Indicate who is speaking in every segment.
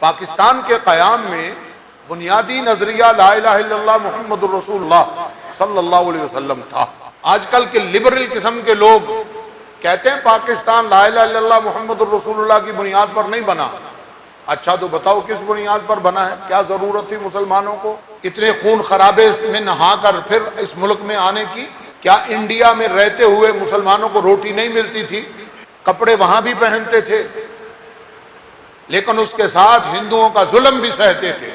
Speaker 1: پاکستان کے قیام میں بنیادی نظریہ لا الہ الا اللہ محمد الرسول اللہ صلی اللہ علیہ وسلم تھا۔ آج کل کے لبرل قسم کے لوگ کہتے ہیں پاکستان لا الہ الا اللہ محمد الرسول اللہ کی بنیاد پر نہیں بنا۔ اچھا تو بتاؤ کس بنیاد پر بنا ہے؟ کیا ضرورت تھی مسلمانوں کو اتنے خون خرابے میں نہا کر پھر اس ملک میں آنے کی؟ کیا انڈیا میں رہتے ہوئے مسلمانوں کو روٹی نہیں ملتی تھی؟ کپڑے وہاں بھی پہنتے تھے، لیکن اس کے ساتھ ہندوؤں کا ظلم بھی سہتے تھے،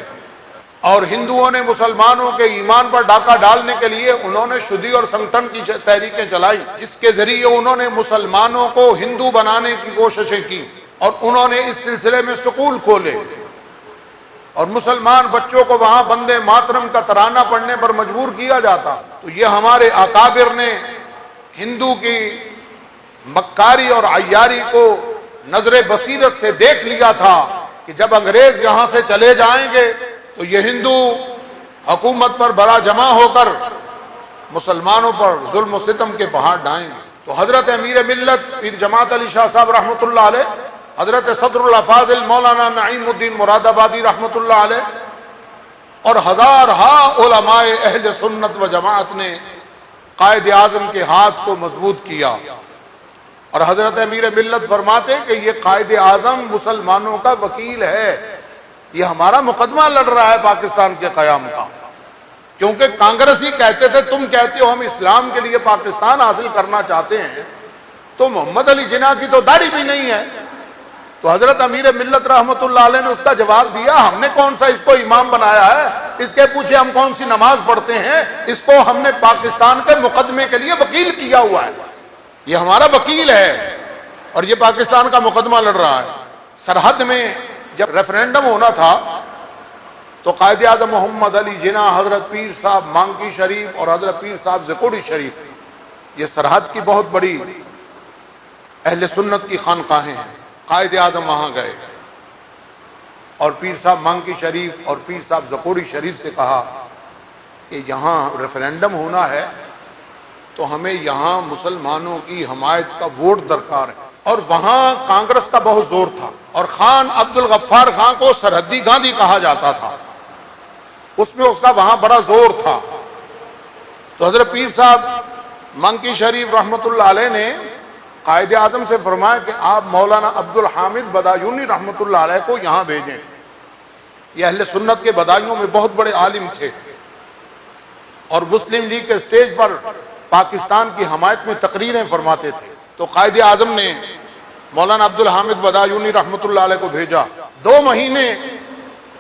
Speaker 1: اور ہندوؤں نے مسلمانوں کے ایمان پر ڈاکہ ڈالنے کے لیے انہوں نے شدی اور سنگٹن کی تحریکیں چلائی، جس کے ذریعے انہوں نے مسلمانوں کو ہندو بنانے کی کوششیں کی، اور انہوں نے اس سلسلے میں سکول کھولے اور مسلمان بچوں کو وہاں بندے ماترم کا ترانہ پڑھنے پر مجبور کیا جاتا۔ تو یہ ہمارے اکابر نے ہندو کی مکاری اور عیاری کو نظر بصیرت سے دیکھ لیا تھا کہ جب انگریز یہاں سے چلے جائیں گے تو یہ ہندو حکومت پر بڑا جمع ہو کر مسلمانوں پر ظلم و ستم کے پہاڑ ڈھائیں گے۔ تو حضرت امیر ملت پیر جماعت علی شاہ صاحب رحمۃ اللہ علیہ، حضرت صدر الافاضل مولانا نعیم الدین مراد آبادی رحمۃ اللہ علیہ، اور ہزارہا علماء اہل سنت و جماعت نے قائد اعظم کے ہاتھ کو مضبوط کیا، اور حضرت امیر ملت فرماتے کہ یہ قائد اعظم مسلمانوں کا وکیل ہے، یہ ہمارا مقدمہ لڑ رہا ہے پاکستان کے قیام کا۔ کیونکہ کانگریسی کہتے تھے تم کہتے ہو ہم اسلام کے لیے پاکستان حاصل کرنا چاہتے ہیں، تو محمد علی جناح کی تو داڑھی بھی نہیں ہے۔ تو حضرت امیر ملت رحمۃ اللہ علیہ نے اس کا جواب دیا، ہم نے کون سا اس کو امام بنایا ہے؟ اس کے پوچھے ہم کون سی نماز پڑھتے ہیں؟ اس کو ہم نے پاکستان کے مقدمے کے لیے وکیل کیا ہوا ہے، یہ ہمارا وکیل ہے اور یہ پاکستان کا مقدمہ لڑ رہا ہے۔ سرحد میں جب ریفرینڈم ہونا تھا تو قائد اعظم محمد علی جناح، حضرت پیر صاحب مانکی شریف اور حضرت پیر صاحب زکوڑی شریف، یہ سرحد کی بہت بڑی اہل سنت کی خانقاہیں ہیں، قائد اعظم وہاں گئے اور پیر صاحب مانکی شریف اور پیر صاحب زکوڑی شریف سے کہا کہ یہاں ریفرینڈم ہونا ہے تو ہمیں یہاں مسلمانوں کی حمایت کا ووٹ درکار ہے۔ اور وہاں کانگریس کا بہت زور تھا، اور خان عبد الغفار خان کو سرحدی گاندھی کہا جاتا تھا، اس میں اس کا وہاں بڑا زور تھا۔ تو حضرت پیر صاحب مانکی شریف رحمۃ اللہ علیہ نے قائد اعظم سے فرمایا کہ آپ مولانا عبد الحامد بدایونی رحمۃ اللہ علیہ کو یہاں بھیجیں، یہ اہل سنت کے بدایوں میں بہت بڑے عالم تھے، اور مسلم لیگ کے سٹیج پر پاکستان کی حمایت میں تقریریں فرماتے تھے۔ تو قائد اعظم نے مولانا عبد الحامد بدایونی رحمۃ اللہ علیہ کو بھیجا۔ 2 مہینے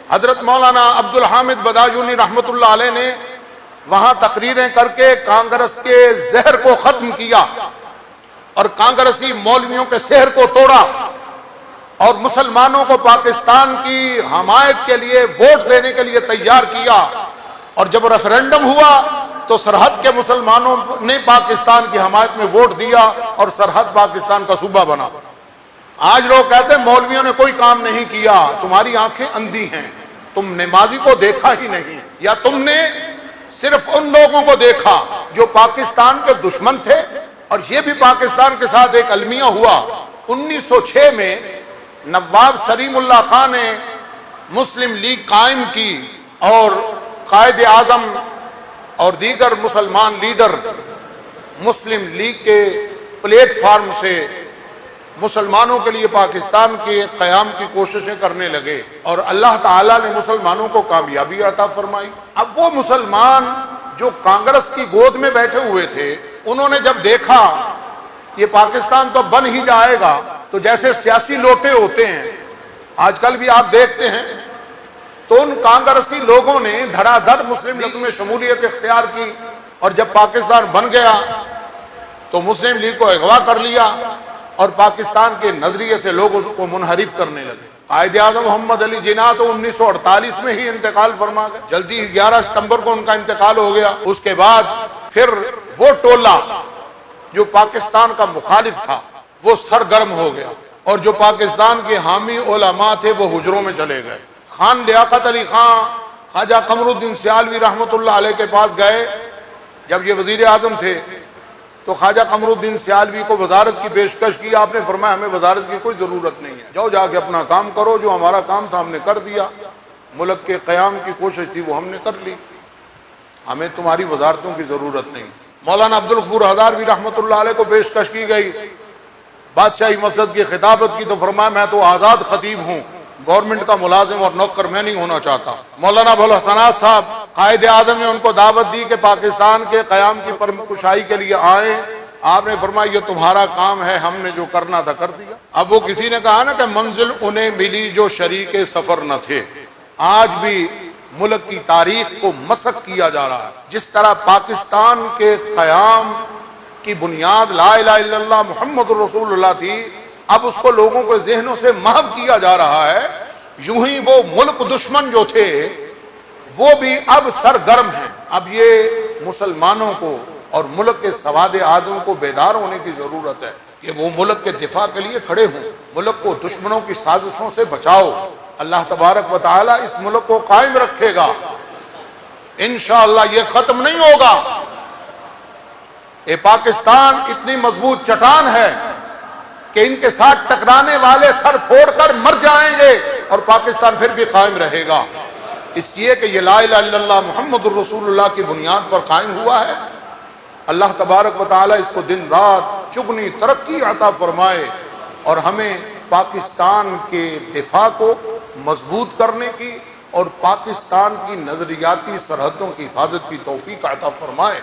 Speaker 1: حضرت مولانا عبد الحامد بدایونی رحمۃ اللہ علیہ نے وہاں تقریریں کر کے کانگریس کے زہر کو ختم کیا اور کانگریسی مولویوں کے سحر کو توڑا، اور مسلمانوں کو پاکستان کی حمایت کے لیے ووٹ دینے کے لیے تیار کیا۔ اور جب ریفرینڈم ہوا تو سرحد کے مسلمانوں نے پاکستان کی حمایت میں ووٹ دیا اور سرحد پاکستان کا صوبہ بنا۔ آج لوگ کہتے ہیں مولویوں نے کوئی کام نہیں کیا، تمہاری آنکھیں اندھی ہیں، تم نمازی کو دیکھا ہی نہیں، یا تم نے صرف ان لوگوں کو دیکھا جو پاکستان کے دشمن تھے۔ اور یہ بھی پاکستان کے ساتھ ایک المیہ ہوا۔ 1906 میں نواب سلیم اللہ خان نے مسلم لیگ قائم کی، اور قائد اعظم اور دیگر مسلمان لیڈر مسلم لیگ کے پلیٹ فارم سے مسلمانوں کے لیے پاکستان کے قیام کی کوششیں کرنے لگے، اور اللہ تعالیٰ نے مسلمانوں کو کامیابی عطا فرمائی۔ اب وہ مسلمان جو کانگریس کی گود میں بیٹھے ہوئے تھے، انہوں نے جب دیکھا یہ پاکستان تو بن ہی جائے گا، تو جیسے سیاسی لوٹے ہوتے ہیں آج کل بھی آپ دیکھتے ہیں، تو ان کانگریسی لوگوں نے دھڑا دھڑ مسلم لیگ میں شمولیت اختیار کی، اور جب پاکستان بن گیا تو مسلم لیگ کو اغوا کر لیا اور پاکستان کے نظریے سے لوگوں کو منحرف کرنے لگے۔ قائد اعظم محمد علی جناح تو 1948 میں ہی انتقال فرما گئے، جلدی 11 ستمبر کو ان کا انتقال ہو گیا۔ اس کے بعد پھر وہ ٹولہ جو پاکستان کا مخالف تھا وہ سرگرم ہو گیا، اور جو پاکستان کے حامی علماء تھے وہ حجروں میں چلے گئے۔ خان لیاقت علی خان خواجہ قمر الدین سیالوی رحمۃ اللہ علیہ کے پاس گئے جب یہ وزیر اعظم تھے، تو خواجہ قمر الدین سیالوی کو وزارت کی پیشکش کی، آپ نے فرمایا ہمیں وزارت کی کوئی ضرورت نہیں ہے، جاؤ جا کے اپنا کام کرو، جو ہمارا کام تھا ہم نے کر دیا، ملک کے قیام کی کوشش تھی وہ ہم نے کر لی، ہمیں تمہاری وزارتوں کی ضرورت نہیں۔ مولانا عبدالغفور ہزاروی رحمۃ اللہ علیہ کو پیشکش کی گئی بادشاہی مسجد کی خطابت کی، تو فرمایا میں تو آزاد خطیب ہوں، گورنمنٹ کا ملازم اور نوکر میں نہیں ہونا چاہتا۔ مولانا ابوالحسنات صاحب قائد اعظم نے ان کو دعوت دی کہ پاکستان کے قیام کی پرکشائی کے لیے آئیں، آپ نے فرمایا یہ تمہارا کام ہے، ہم نے جو کرنا تھا کر دیا۔ اب وہ کسی نے کہا نا کہ منزل انہیں ملی جو شریک سفر نہ تھے، آج بھی ملک کی تاریخ کو مسخ کیا جا رہا ہے۔ جس طرح پاکستان کے قیام کی بنیاد لا الہ الا اللہ محمد الرسول اللہ تھی، اب اس کو لوگوں کے ذہنوں سے محو کیا جا رہا ہے، یوں ہی وہ ملک دشمن جو تھے وہ بھی اب سرگرم ہیں۔ اب یہ مسلمانوں کو اور ملک کے سواد اعظم کو بیدار ہونے کی ضرورت ہے کہ وہ ملک کے دفاع کے لیے کھڑے ہوں، ملک کو دشمنوں کی سازشوں سے بچاؤ۔ اللہ تبارک و تعالی اس ملک کو قائم رکھے گا، انشاءاللہ یہ ختم نہیں ہوگا۔ یہ پاکستان اتنی مضبوط چٹان ہے کہ ان کے ساتھ ٹکرانے والے سر پھوڑ کر مر جائیں گے اور پاکستان پھر بھی قائم رہے گا، اس لیے کہ یہ لا الہ الا اللہ محمد الرسول اللہ کی بنیاد پر قائم ہوا ہے۔ اللہ تبارک و تعالی اس کو دن رات چگنی ترقی عطا فرمائے اور ہمیں پاکستان کے دفاع کو مضبوط کرنے کی اور پاکستان کی نظریاتی سرحدوں کی حفاظت کی توفیق عطا فرمائے۔